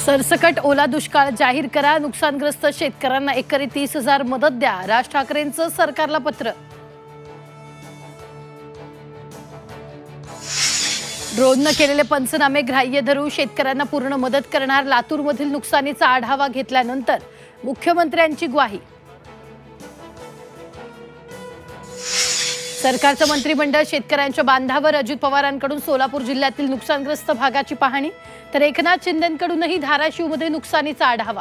सरसकट ओला दुष्काळ जाहीर करा, नुकसानग्रस्त शेतकऱ्यांना एकरी 30,000 मदत द्या, राज ठाकरेंचं सरकारला पत्र। ड्रोनने केलेले पंचनामे ग्राह्य धरू शेतकऱ्यांना पूर्ण मदत करणार, लातूरमधील नुकसानीचा आढावा घेतल्यानंतर मुख्यमंत्र्यांची ग्वाही। सरकारचं मंत्रिमंडळ शेतकऱ्यांच्या बांधावर, अजित पवारांकडून सोलापूर जिल्ह्यातील नुकसानग्रस्त भागाची पाहणी, तर एकनाथ शिंदेंकडूनही धाराशिवमध्ये नुकसानीचा आढावा।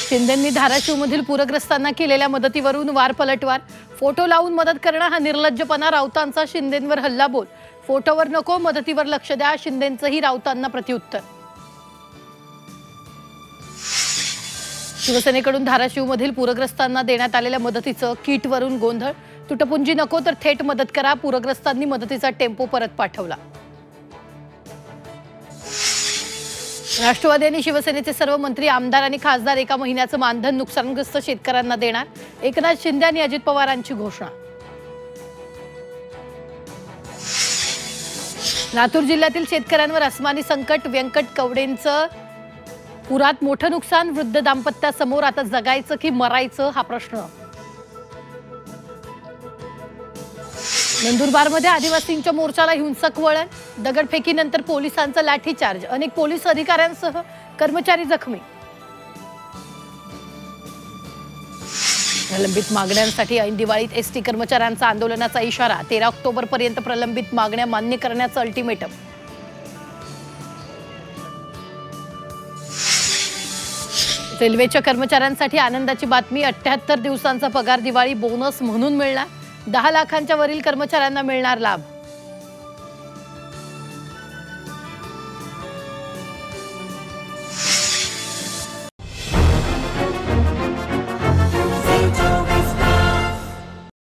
शिंदेंनी धाराशिवमधील पूरग्रस्तांना केलेल्या मदतीवरून वार पलटवार, फोटो लावून मदत करणं हा निर्लज्जपणा, राऊतांचा शिंदेंवर हल्लाबोल, फोटोवर नको मदतीवर लक्ष द्या, शिंदेंचंही राऊतांना प्रत्युत्तर। शिवसेनेकडून धाराशिवमधील पूरग्रस्तांना देण्यात आलेल्या मदतीचं किटवरून गोंधळ, तुटपुंजी नको तर थेट मदत करा, पूरग्रस्तांनी मदतीचा टेम्पो परत पाठवला। राष्ट्रवादी आणि शिवसेनेचे सर्व मंत्री, आमदार आणि खासदार एका महिन्याचं मानधन नुकसानग्रस्त शेतकऱ्यांना देणार, एकनाथ शिंदे आणि अजित पवारांची घोषणा। लातूर जिल्ह्यातील शेतकऱ्यांवर अस्मानी संकट, व्यंकट कवडेंचं पुरात मोठं नुकसान, वृद्ध दाम्पत्यासमोर आता जगायचं की मरायचं हा प्रश्न। नंदुरबारमध्ये आदिवासींच्या मोर्चाला हिंसक वळण, दगडफेकीनंतर पोलिसांचा लाठीचार्ज, अनेक पोलीस अधिकाऱ्यांसह कर्मचारी जखमी। प्रलंबित मागण्यांसाठी ऐन दिवाळीत एसटी कर्मचाऱ्यांचा आंदोलनाचा इशारा, 13 ऑक्टोबरपर्यंत प्रलंबित मागण्या मान्य करण्याचं अल्टिमेटम। रेल्वेच्या कर्मचाऱ्यांसाठी आनंदाची बातमी, 78 दिवसांचा पगार दिवाळी बोनस म्हणून मिळणार, 10 लाखांच्या वरील कर्मचाऱ्यांना मिळणार लाभ।